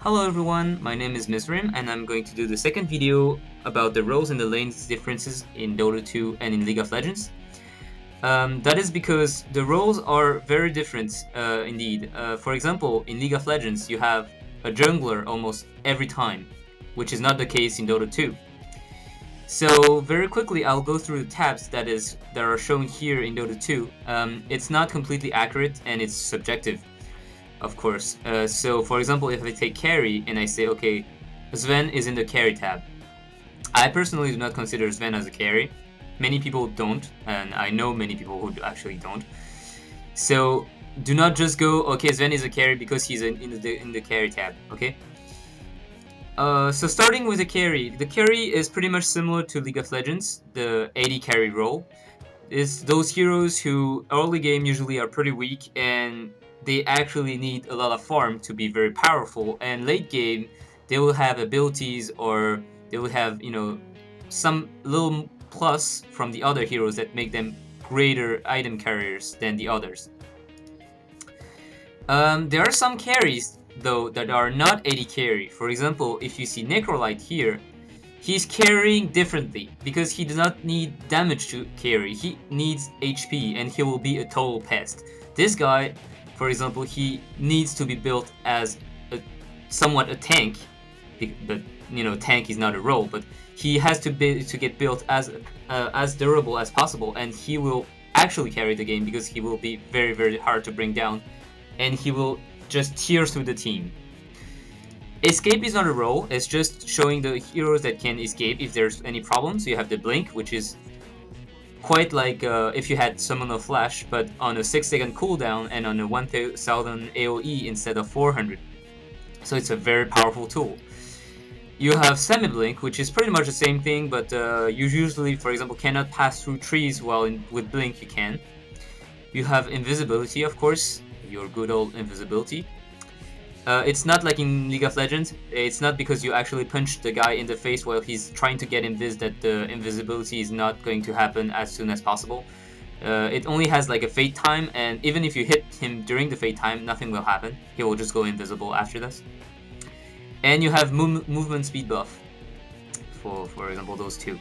Hello everyone, my name is Myzzrym and I'm going to do the second video about the roles and the lanes differences in Dota 2 and in League of Legends. That is because the roles are very different indeed. For example, in League of Legends you have a jungler almost every time, which is not the case in Dota 2. So very quickly I'll go through the tabs that are shown here in Dota 2. It's not completely accurate and it's subjective. Of course. So for example, if I take carry and I say, okay, Sven is in the carry tab. I personally do not consider Sven as a carry. Many people don't, and I know many people who actually don't. So do not just go, okay, Sven is a carry because he's in the carry tab, okay? So starting with the carry is pretty much similar to League of Legends, the AD carry role. Is those heroes who early game usually are pretty weak and they actually need a lot of farm to be very powerful, and late game they will have abilities or they will have, you know, some little plus from the other heroes that make them greater item carriers than the others. There are some carries though that are not AD carry. For example, if you see Necrolite here, he's carrying differently because he does not need damage to carry, he needs HP and he will be a total pest. This guy, for example, he needs to be built as somewhat a tank, but you know, tank is not a role, but he has to get built as durable as possible, and he will actually carry the game because he will be very, very hard to bring down, and he will just tear through the team. Escape is not a role, it's just showing the heroes that can escape if there's any problems. So you have the blink, which is quite like if you had Summon of Flash, but on a 6-second cooldown and on a 1000 AoE instead of 400. So it's a very powerful tool. You have Semi-Blink, which is pretty much the same thing, but you usually, for example, cannot pass through trees, while with Blink you can. You have Invisibility, of course, your good old invisibility. It's not like in League of Legends. It's not because you actually punch the guy in the face while he's trying to get invis that the invisibility is not going to happen as soon as possible. It only has like a fade time, and even if you hit him during the fade time, nothing will happen. He will just go invisible after this. And you have movement speed buff, for example, those two,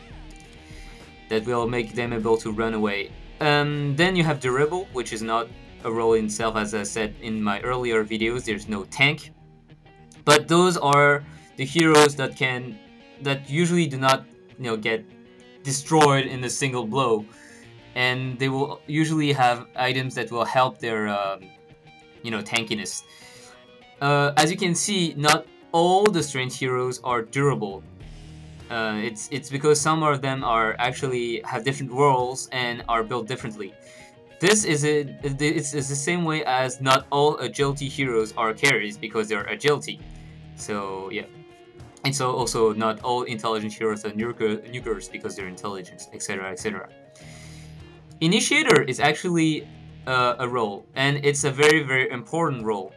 that will make them able to run away. Then you have Durable, which is not a role in itself. As I said in my earlier videos, there's no tank, but those are the heroes that usually do not, you know, get destroyed in a single blow, and they will usually have items that will help their you know, tankiness. As you can see, not all the strength heroes are durable. It's because some of them are actually have different roles and are built differently. This is it's the same way as not all agility heroes are carries because they're agility. So yeah, and so also not all intelligent heroes are nukers because they're intelligence, etc., etc. Initiator is actually a role, and it's a very, very important role.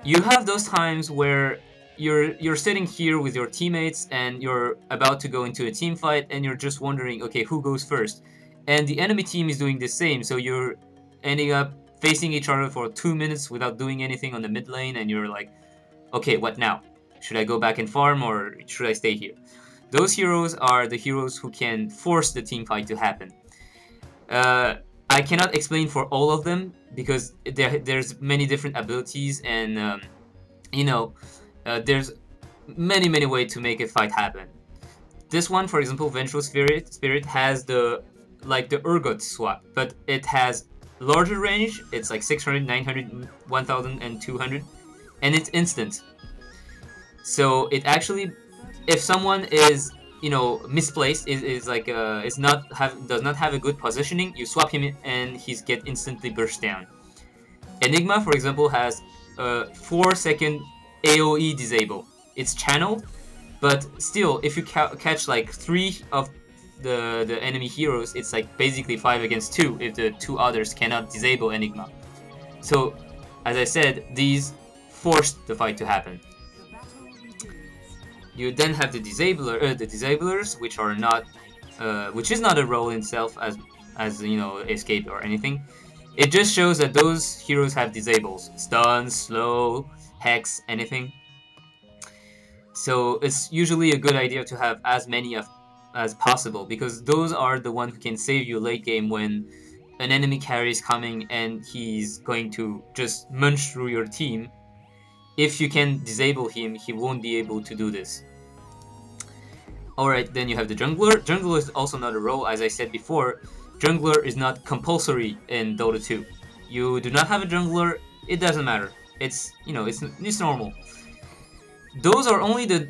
You have those times where you're sitting here with your teammates and you're about to go into a team fight, and you're just wondering, okay, who goes first? And the enemy team is doing the same, so you're ending up facing each other for 2 minutes without doing anything on the mid lane, and you're like, okay, what now? Should I go back and farm, or should I stay here? Those heroes are the heroes who can force the team fight to happen. I cannot explain for all of them because there's many different abilities, and you know, there's many ways to make a fight happen. This one, for example, Vengeful Spirit has the Urgot swap, but it has larger range. It's like 600, 900, 1000, and 200, and it's instant. So it actually, if someone is, you know, misplaced, does not have a good positioning, you swap him and he's get instantly burst down. Enigma, for example, has a 4-second AoE disable. It's channeled, but still, if you catch like 3 of the enemy heroes, it's like basically 5 against 2 if the 2 others cannot disable Enigma. So, as I said, these forced the fight to happen. You then have the disablers, which are not, which is not a role in itself as you know, escape or anything. It just shows that those heroes have disables: stun, slow, hex, anything. So it's usually a good idea to have as many as possible, because those are the one who can save you late game when an enemy carry is coming and he's going to just munch through your team. If you can disable him, he won't be able to do this. Alright, then you have the jungler. Jungler is also not a role, as I said before. Jungler is not compulsory in Dota 2. You do not have a jungler, it doesn't matter. It's, it's normal. Those are only the,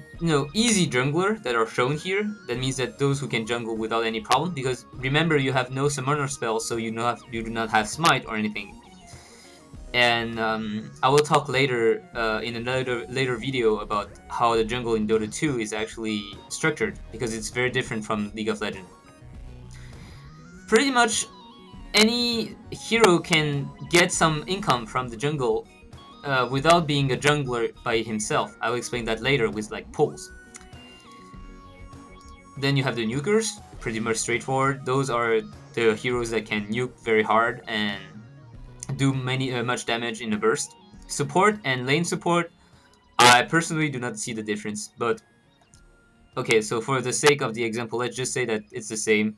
easy jungler that are shown here. That means that those who can jungle without any problem, because remember, you have no summoner spell, so you do not have smite or anything. And I will talk later in another later video about how the jungle in Dota 2 is actually structured, because it's very different from League of Legends. Pretty much any hero can get some income from the jungle without being a jungler by himself. I will explain that later with like pulls. Then you have the nukers, pretty much straightforward. Those are the heroes that can nuke very hard and do much damage in a burst. Support and lane support, I personally do not see the difference, but okay, so for the sake of the example, let's just say that it's the same.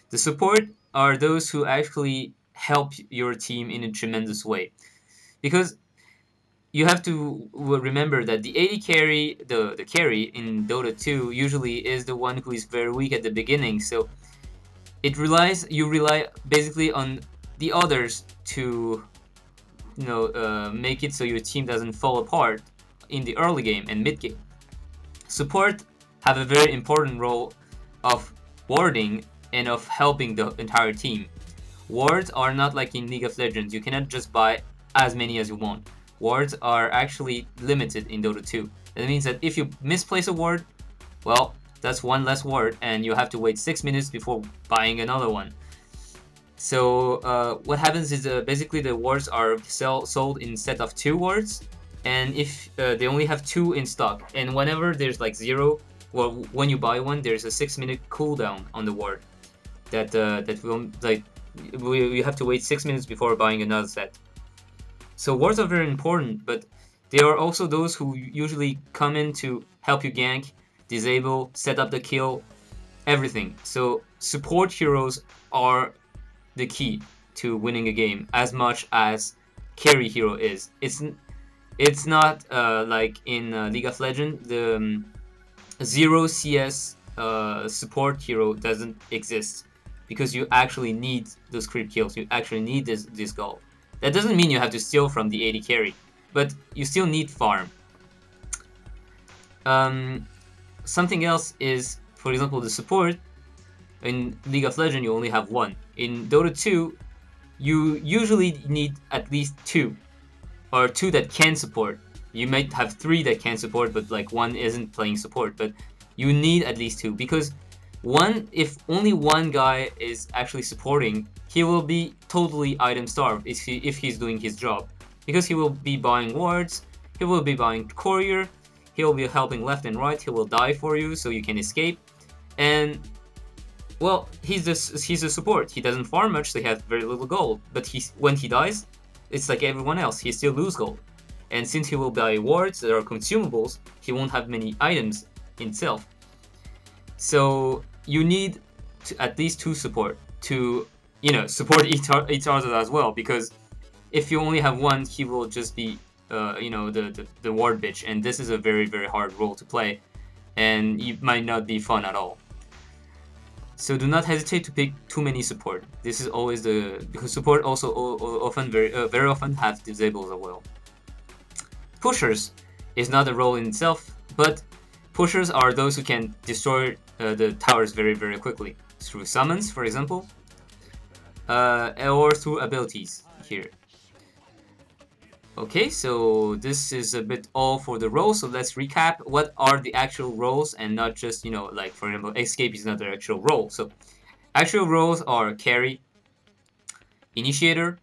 The support are those who actually help your team in a tremendous way, because you have to remember that the AD carry, the carry in Dota 2 usually is the one who is very weak at the beginning, so you rely basically on the others to make it so your team doesn't fall apart in the early game and mid game. Support have a very important role of warding and of helping the entire team. Wards are not like in League of Legends. You cannot just buy as many as you want. Wards are actually limited in Dota 2. That means that if you misplace a ward, well, that's one less ward and you have to wait 6 minutes before buying another one. So what happens is basically the wards are sold in set of 2 wards, and if they only have 2 in stock, and whenever there's like 0, well, when you buy one, there's a 6-minute cooldown on the ward that will like you have to wait 6 minutes before buying another set. So wards are very important, but they are also those who usually come in to help you gank, disable, set up the kill, everything. So support heroes are the key to winning a game as much as carry hero is. It's not like in League of Legends, the 0 CS support hero doesn't exist, because you actually need those creep kills, you actually need this goal. That doesn't mean you have to steal from the AD carry, but you still need farm. Something else is, for example, the support. In League of Legends, you only have 1. In Dota 2, you usually need at least 2, or 2 that can support. You might have 3 that can support, but like 1 isn't playing support. But you need at least 2, because if only one guy is actually supporting, he will be totally item starved if he's doing his job, because he will be buying wards, he will be buying courier, he will be helping left and right, he will die for you so you can escape, and well, he's a support. He doesn't farm much, so he has very little gold. But when he dies, it's like everyone else. He still loses gold. And since he will buy wards that are consumables, he won't have many items himself. So you need at least 2 support to support each other as well. Because if you only have 1, he will just be the ward bitch, and this is a very, very hard role to play, and it might not be fun at all. So do not hesitate to pick too many support. This is always because support also often very often have disables as well. Pushers is not a role in itself, but pushers are those who can destroy the towers very, very quickly through summons, for example, or through abilities here. Okay, so this is a bit all for the roles, so let's recap what are the actual roles, and not just, like for example, escape is not the actual role. So actual roles are carry, initiator,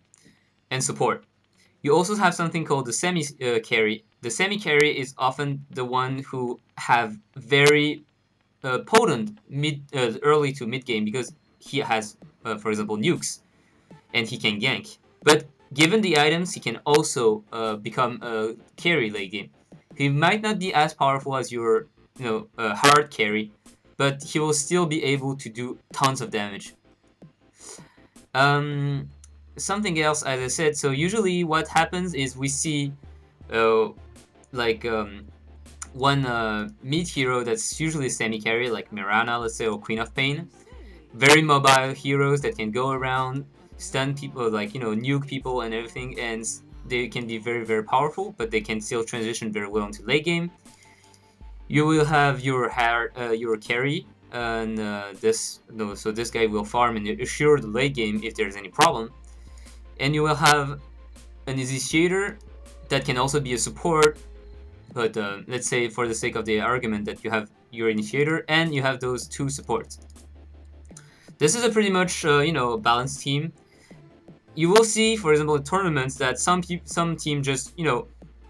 and support. You also have something called the semi-carry. The semi-carry is often the one who have very potent early to mid game, because he has, for example, nukes, and he can gank. But given the items, he can also become a carry late game. He might not be as powerful as your, hard carry, but he will still be able to do tons of damage. Something else, as I said, so usually what happens is we see, like, one mid hero that's usually semi-carry, like Mirana, let's say, or Queen of Pain. Very mobile heroes that can go around, stun people, like, nuke people and everything, and they can be very, very powerful, but they can still transition very well into late game. You will have your carry, and so this guy will farm and assure the late game if there's any problem. And you will have an initiator that can also be a support, but let's say for the sake of the argument that you have your initiator and you have those two supports. This is a pretty much balanced team. You will see, for example, in tournaments that some team just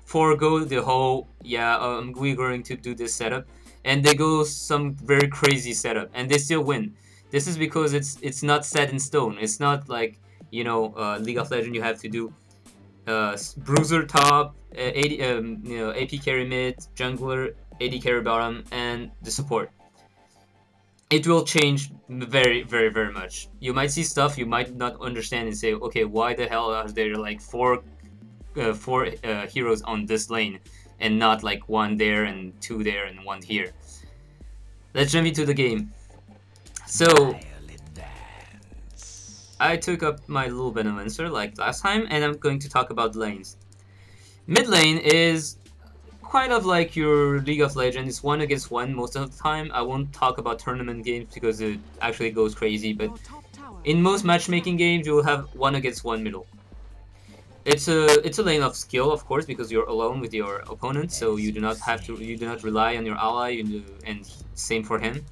forego the whole we're going to do this setup, and they go some very crazy setup and they still win. This is because it's not set in stone. It's not like League of Legends you have to do bruiser top, AP carry mid, jungler, AD carry bottom, and the support. It will change very, very, very much. You might see stuff you might not understand and say, okay, why the hell are there like four heroes on this lane and not like one there and two there and one here? Let's jump into the game. So I took up my little bit of answer like last time, and I'm going to talk about lanes. Mid lane is kind of like your League of Legends. It's 1 against 1 most of the time. I won't talk about tournament games because it actually goes crazy, but in most matchmaking games you will have 1 against 1 middle. It's a lane of skill, of course, because you're alone with your opponent, so you do not rely on your ally, and same for him.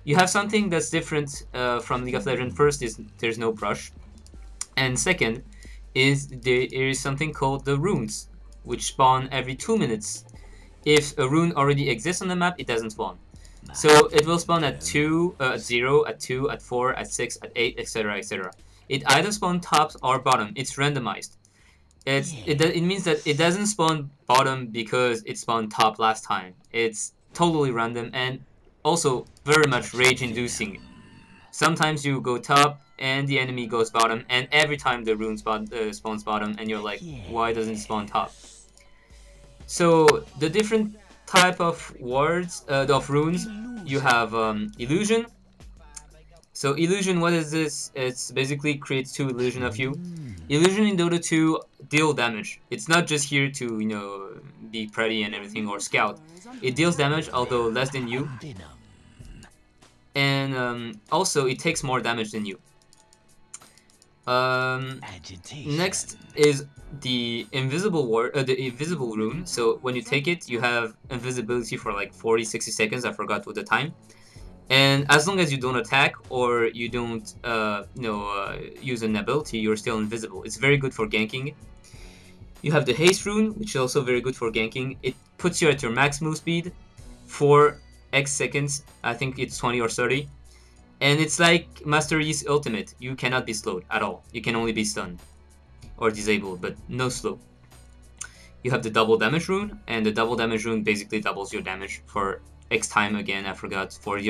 You have something that's different from League of Legends. First is there's no brush, and second is there is something called the runes, which spawn every 2 minutes. If a rune already exists on the map, it doesn't spawn. So it will spawn at 2, at 0, at 2, at 4, at 6, at 8, etc, etc. It either spawn top or bottom. It's randomized. It means that it doesn't spawn bottom because it spawned top last time. It's totally random and also very much rage-inducing. Sometimes you go top and the enemy goes bottom, and every time the rune spawns bottom, and you're like, why doesn't it spawn top? So the different type of words of runes, you have illusion. So illusion, what is this? It's basically creates 2 illusion of you. Illusion in Dota 2 deal damage. It's not just here to be pretty and everything or scout. It deals damage, although less than you. And also it takes more damage than you. Next is the invisible rune. So when you take it, you have invisibility for like 40-60 seconds. I forgot what the time. And as long as you don't attack or you don't use an ability, you're still invisible. It's very good for ganking. You have the haste rune, which is also very good for ganking. It puts you at your max move speed for X seconds. I think it's 20 or 30. And it's like Master Yi's ultimate. You cannot be slowed at all. You can only be stunned or disabled, but no slow. You have the double damage rune, and the double damage rune basically doubles your damage for X time again. I forgot, 40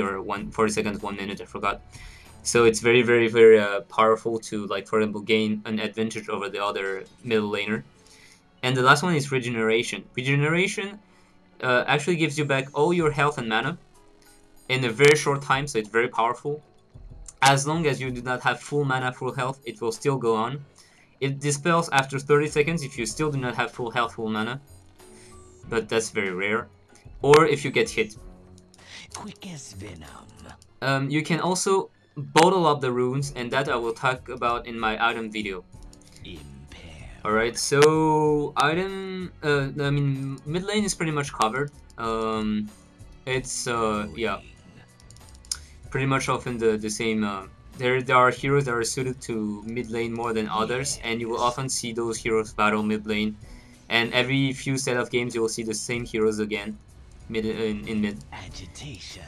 seconds, 1 minute, I forgot. So it's very, very, very powerful to, like, for example, gain an advantage over the other middle laner. And the last one is regeneration. Regeneration actually gives you back all your health and mana in a very short time, so it's very powerful. As long as you do not have full mana, full health, it will still go on. It dispels after 30 seconds if you still do not have full health, full mana, but that's very rare. Or if you get hit. Quick as venom. You can also bottle up the runes, and that I will talk about in my item video. Alright, so item, mid lane is pretty much covered. It's pretty much often the same. There are heroes that are suited to mid lane more than others, and you will often see those heroes battle mid lane. And every few set of games, you will see the same heroes again, in mid. Agitation.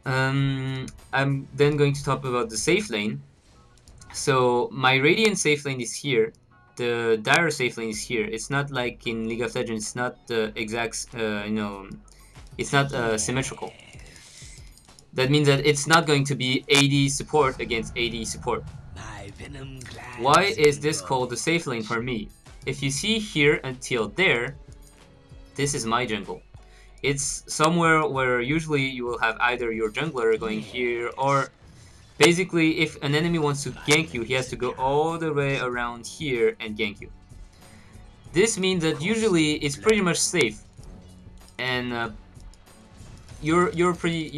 I'm then going to talk about the safe lane. So my Radiant safe lane is here. the dire safe lane is here. It's not like in League of Legends. It's not the exact, it's not symmetrical. That means that it's not going to be AD support against AD support. Why is this called the safe lane for me? If you see here until there, this is my jungle. It's somewhere where usually you will have either your jungler going here, or basically if an enemy wants to gank you, he has to go all the way around here and gank you. This means that usually it's pretty much safe, and you're pretty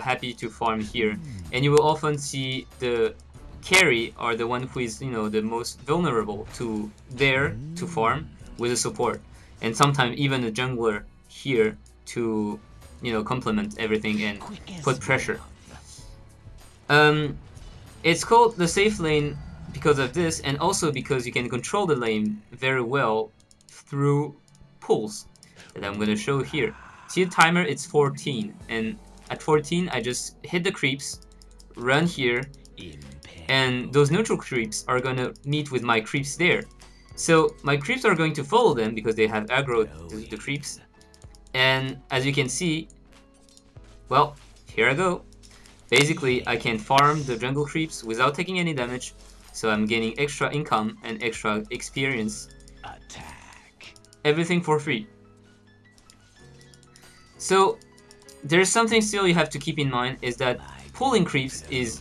happy to farm here, and you will often see the carry or the one who is the most vulnerable to there to farm with a support, and sometimes even a jungler here to complement everything and put pressure. It's called the safe lane because of this, and also because you can control the lane very well through pulls that I'm gonna show here. See the timer? It's 14, and at 14 I just hit the creeps, run here, and those neutral creeps are gonna meet with my creeps there. So my creeps are going to follow them because they have aggro the creeps, and as you can see, well, here I go. Basically, I can farm the jungle creeps without taking any damage, so I'm gaining extra income and extra experience. Everything for free. So there's something still you have to keep in mind, is that pulling creeps is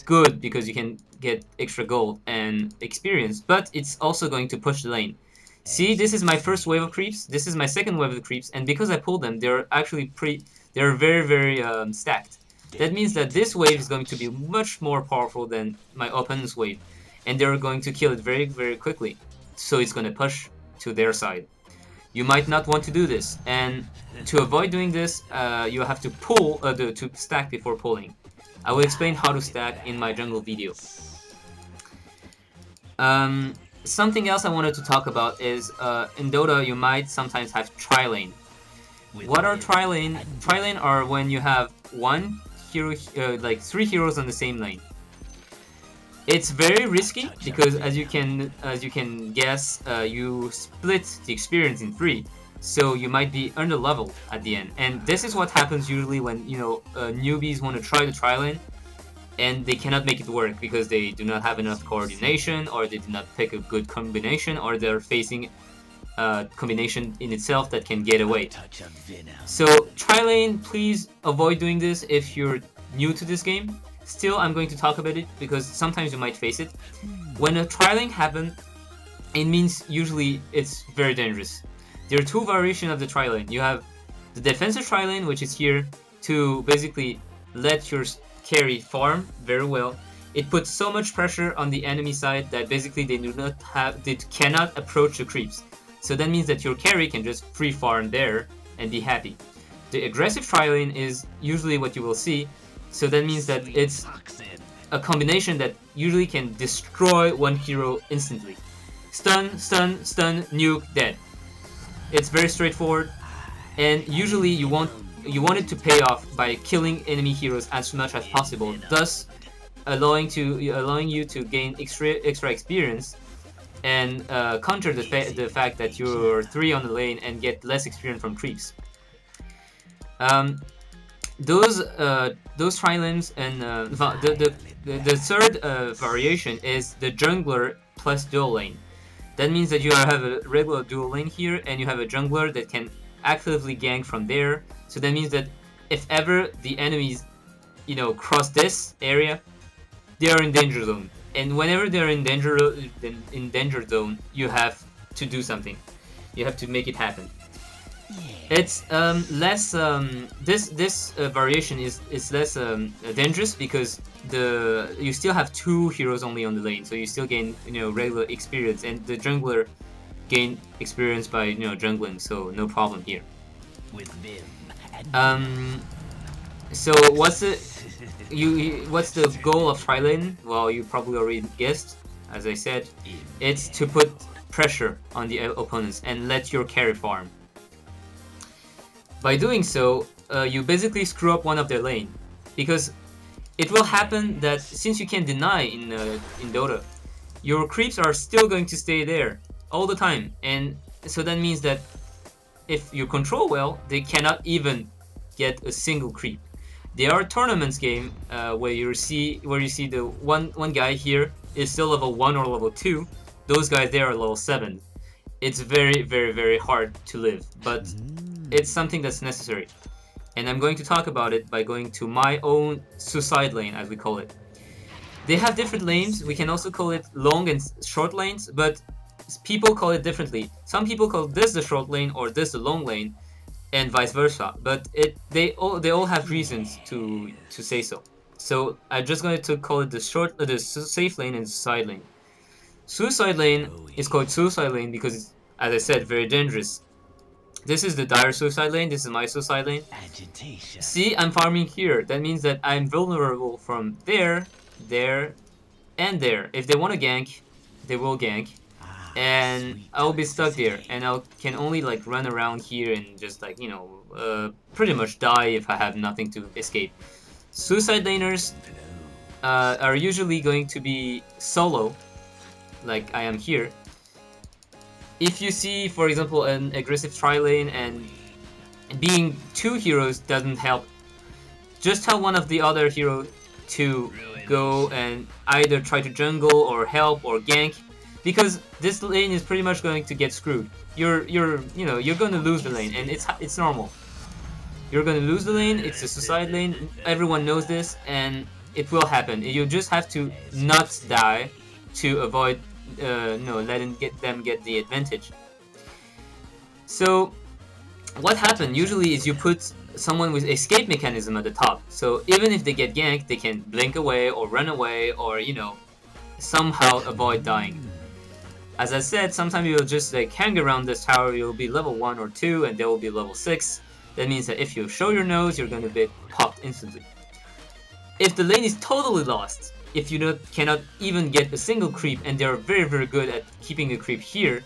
good because you can get extra gold and experience, but it's also going to push the lane. See, this is my first wave of creeps, this is my second wave of creeps, and because I pulled them, they're actually they're very stacked. That means that this wave is going to be much more powerful than my opponent's wave, and they're going to kill it very quickly, so it's going to push to their side. You might not want to do this, and to avoid doing this, you have to pull to stack before pulling. I will explain how to stack in my jungle video. Something else I wanted to talk about is in Dota you might sometimes have tri-lane. What are tri-lane? Tri-lane are when you have one hero, like 3 heroes on the same lane. It's very risky because, as you can guess, you split the experience in 3, so you might be under leveled at the end. And this is what happens usually when newbies want to try the tri-lane, and they cannot make it work because they do not have enough coordination, or they do not pick a good combination, or they're facing a combination in itself that can get away. So tri-lane, please avoid doing this if you're new to this game. Still, I'm going to talk about it because sometimes you might face it. When a tri-lane happens, it means usually it's very dangerous. There are 2 variations of the tri-lane. You have the defensive tri-lane, which is here to basically let your carry farm very well. It puts so much pressure on the enemy side that basically they cannot approach the creeps. So that means that your carry can just free farm there and be happy. The aggressive tri-lane is usually what you will see. So that means that it's a combination that usually can destroy one hero instantly. Stun, nuke, dead. It's very straightforward, and usually you want it to pay off by killing enemy heroes as much as possible, thus allowing you to gain extra experience and counter the fact that you're 3 on the lane and get less experience from creeps. Those tri-lanes, and the third variation is the jungler plus dual lane. That means that you have a regular dual lane here, and you have a jungler that can actively gank from there. So that means that if ever the enemies, cross this area, they are in danger zone. And whenever they're in danger zone, you have to do something. You have to make it happen. It's less. This variation is less dangerous because you still have 2 heroes only on the lane, so you still gain regular experience, and the jungler gain experience by jungling, so no problem here. So what's the goal of tri-lane? Well, you probably already guessed. As I said, it's to put pressure on the opponents and let your carry farm. By doing so, you basically screw up one of their lane, because it will happen that since you can deny in Dota, your creeps are still going to stay there all the time, and so that means that if you control well, they cannot even get a single creep. There are tournaments game where you see the one guy here is still level 1 or level 2. Those guys there are level 7. It's very, very, very hard to live, but it's something that's necessary. And I'm going to talk about it by going to my own suicide lane, as we call it. They have different lanes. We can also call it long and short lanes, but people call it differently. Some people call this the short lane or this the long lane, and vice versa. But they all have reasons to say so. So I'm just going to call it the safe lane and suicide lane. Suicide lane is called suicide lane because it's, as I said, very dangerous. This is the dire suicide lane. This is my suicide lane. Agitation. See, I'm farming here. That means that I'm vulnerable from there, there, and there. If they want to gank, they will gank, and I'll be stuck there. And I can only like run around here and just like, you know, pretty much die if I have nothing to escape. Suicide laners are usually going to be solo, like I am here. If you see, for example, an aggressive tri-lane and being 2 heroes doesn't help, just tell one of the other hero to go and either try to jungle or help or gank, because this lane is pretty much going to get screwed. You're going to lose the lane, and it's normal. You're going to lose the lane. It's a suicide lane. Everyone knows this, and it will happen. You just have to not die to avoid letting them get the advantage. So what happens usually is you put someone with escape mechanism at the top. So even if they get ganked, they can blink away or run away or, you know, somehow avoid dying. As I said, sometimes you'll just like hang around this tower. You'll be level 1 or 2 and they will be level 6. That means that if you show your nose, you're going to be popped instantly. If the lane is totally lost, if you cannot even get a single creep and they're very, very good at keeping a creep here,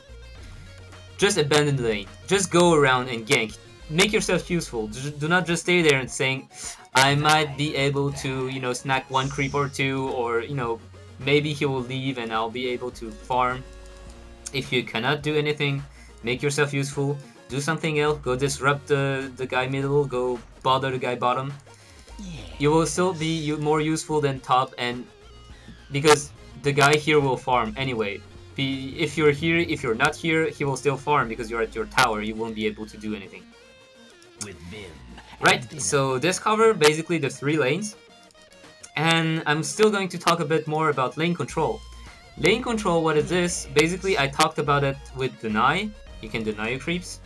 just abandon the lane. Just go around and gank. Make yourself useful. Do not just stay there and saying, I might be able to, you know, snack 1 creep or 2, or, you know, maybe he will leave and I'll be able to farm. If you cannot do anything, make yourself useful. Do something else. Go disrupt the guy middle. Go bother the guy bottom. You will still be more useful than top, and because the guy here will farm anyway. If you're here, if you're not here, he will still farm because you're at your tower. You won't be able to do anything. Right, so this covers basically the 3 lanes. And I'm still going to talk a bit more about lane control. Lane control, what is this? Basically, I talked about it with deny. You can deny your creeps.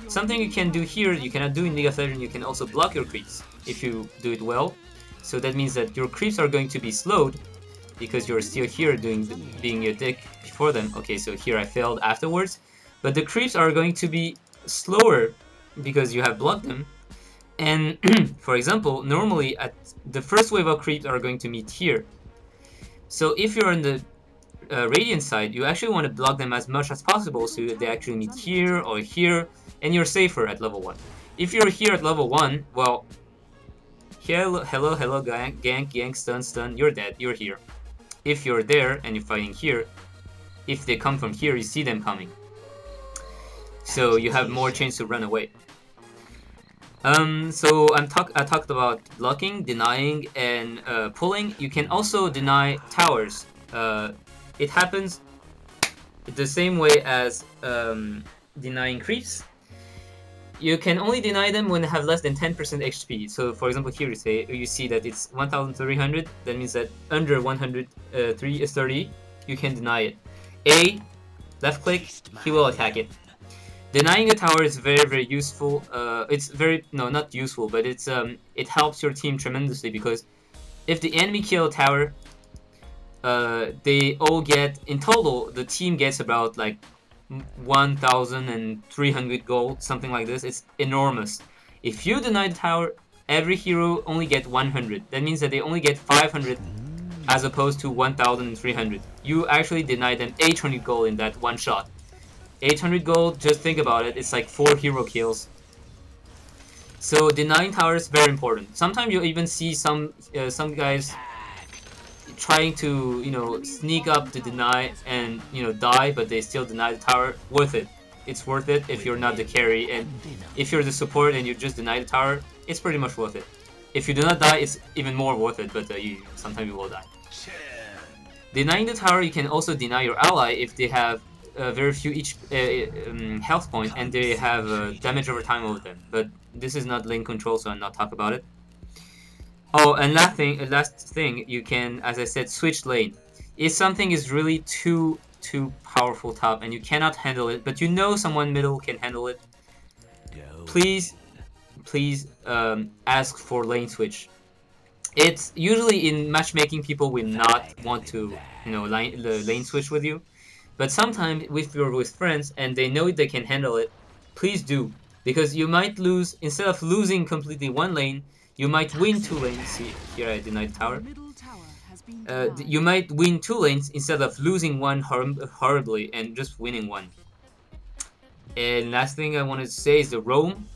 Something you can do here, you cannot do in League of Legends, you can also block your creeps if you do it well. So that means that your creeps are going to be slowed because you're still here being a dick before them. Okay, so here I failed afterwards. But the creeps are going to be slower because you have blocked them. And for example, normally at the first wave of creeps are going to meet here. So if you're on the Radiant side, you actually want to block them as much as possible so that they actually meet here or here, and you're safer at level 1. If you're here at level 1, well, hello, gank, stun, you're dead, you're here. If you're there and you're fighting here, if they come from here, you see them coming. So you have more chance to run away. So I talked about blocking, denying, and pulling. You can also deny towers. It happens the same way as denying creeps. You can only deny them when they have less than 10% HP. So for example, here you see that it's 1300. That means that under 130, you can deny it. A, left click, he will attack it. Denying a tower is very, very useful. It's very, no, not useful, but it's it helps your team tremendously, because if the enemy kill a tower, they all get, in total, the team gets about like 1,300 gold, something like this. It's enormous. If you deny the tower, every hero only get 100. That means that they only get 500 as opposed to 1,300. You actually deny them 800 gold in that one shot. 800 gold, just think about it, it's like 4 hero kills. So denying tower is very important. Sometimes you even see some guys trying to, you know, sneak up to deny and, you know, die, but they still deny the tower, worth it. It's worth it if you're not the carry, and if you're the support and you just deny the tower, it's pretty much worth it. If you do not die, it's even more worth it, but sometimes you will die. Denying the tower, you can also deny your ally if they have very few each health point and they have damage over time over them. But this is not lane control, so I'm not talking about it. Oh, and last thing, you can, as I said, switch lane. If something is really too powerful top and you cannot handle it, but you know someone middle can handle it, please ask for lane switch. It's usually in matchmaking people will not want to, you know, lane switch with you, but sometimes if you're with friends and they know they can handle it, please do, because you might lose, instead of losing completely one lane, you might win 2 lanes. See, here I denied the tower. You might win 2 lanes instead of losing one horribly and just winning one. And last thing I wanted to say is the roam.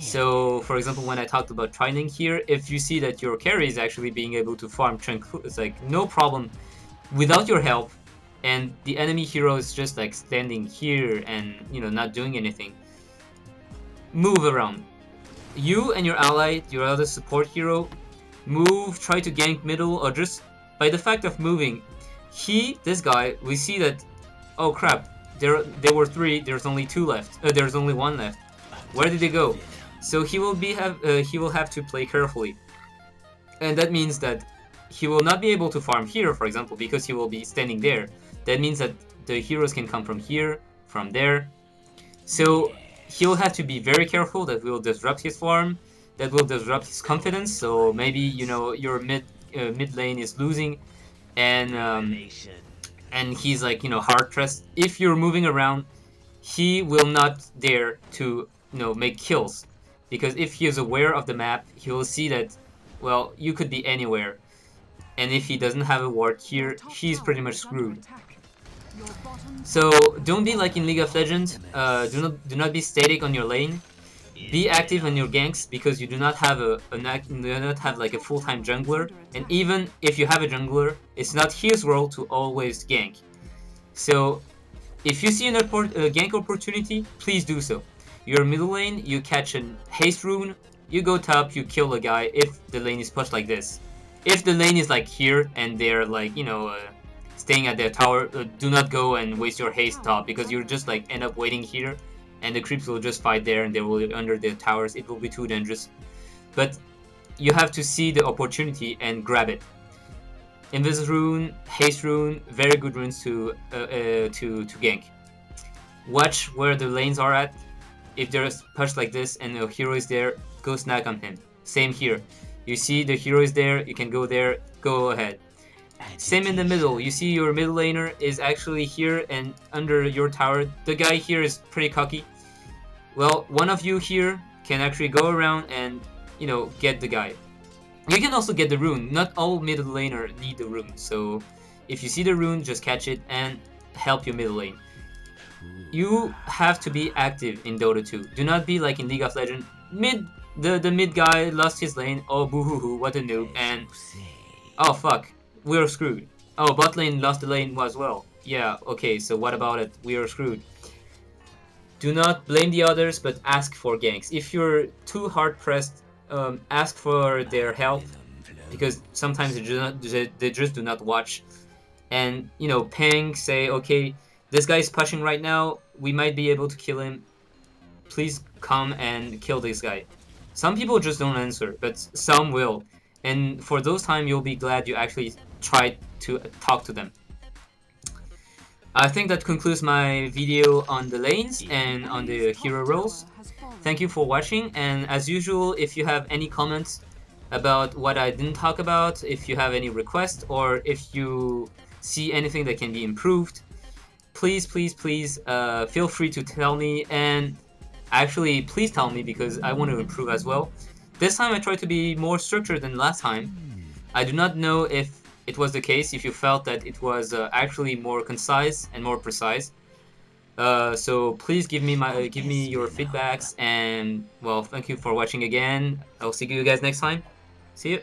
So, for example, when I talked about trining here, if you see that your carry is actually being able to farm tranquil, it's like no problem without your help, and the enemy hero is just like standing here and, you know, not doing anything, move around. You and your ally, your other support hero, move, try to gank middle, or just by the fact of moving, this guy, we see that, oh crap, there were 3, there's only 2 left, there's only 1 left. Where did they go? So he will have to play carefully, and that means that he will not be able to farm here, for example, because he will be standing there. That means that the heroes can come from here, from there. So he'll have to be very careful. That will disrupt his farm, that will disrupt his confidence. So maybe, you know, your mid lane is losing, and he's like, you know, hard pressed. If you're moving around, he will not dare to, you know, make kills, because if he is aware of the map, he will see that, well, you could be anywhere, and if he doesn't have a ward here, he's pretty much screwed. So don't be like in League of Legends. Do not be static on your lane. Be active on your ganks, because you do not have like a full-time jungler, and even if you have a jungler, it's not his role to always gank. So if you see a gank opportunity, please do so. You're middle lane, you catch a haste rune, you go top, you kill a guy if the lane is pushed like this. If the lane is like here and they're like, you know, staying at their tower, do not go and waste your haste top, because you're just like end up waiting here and the creeps will just fight there and they will be under their towers. It will be too dangerous. But you have to see the opportunity and grab it. Invis rune, haste rune, very good runes to gank. Watch where the lanes are at. If there's push like this and the hero is there, go snag on him. Same here. You see the hero is there, you can go there, go ahead. Same in the middle. You see your middle laner is actually here and under your tower. The guy here is pretty cocky. Well, one of you here can actually go around and, you know, get the guy. You can also get the rune. Not all middle laner need the rune. So if you see the rune, just catch it and help your middle lane. You have to be active in Dota 2. Do not be like in League of Legends. The mid guy lost his lane. Oh, boo-hoo-hoo, what a noob. And oh fuck, we're screwed. Oh, bot lane lost the lane as well. Yeah, okay, so what about it? We are screwed. Do not blame the others, but ask for ganks. If you're too hard pressed, ask for their help, because sometimes they just do not watch. And, you know, ping, say, okay, this guy is pushing right now, we might be able to kill him. Please come and kill this guy. Some people just don't answer, but some will. And for those times, you'll be glad you actually tried to talk to them. I think that concludes my video on the lanes and on the hero roles. Thank you for watching, and as usual, if you have any comments about what I didn't talk about, if you have any requests, or if you see anything that can be improved, please feel free to tell me, and actually please tell me, because I want to improve as well. This time I tried to be more structured than last time. I do not know if it was the case, if you felt that it was actually more concise and more precise. So please give me your feedbacks, and well, thank you for watching again. I'll see you guys next time. See you.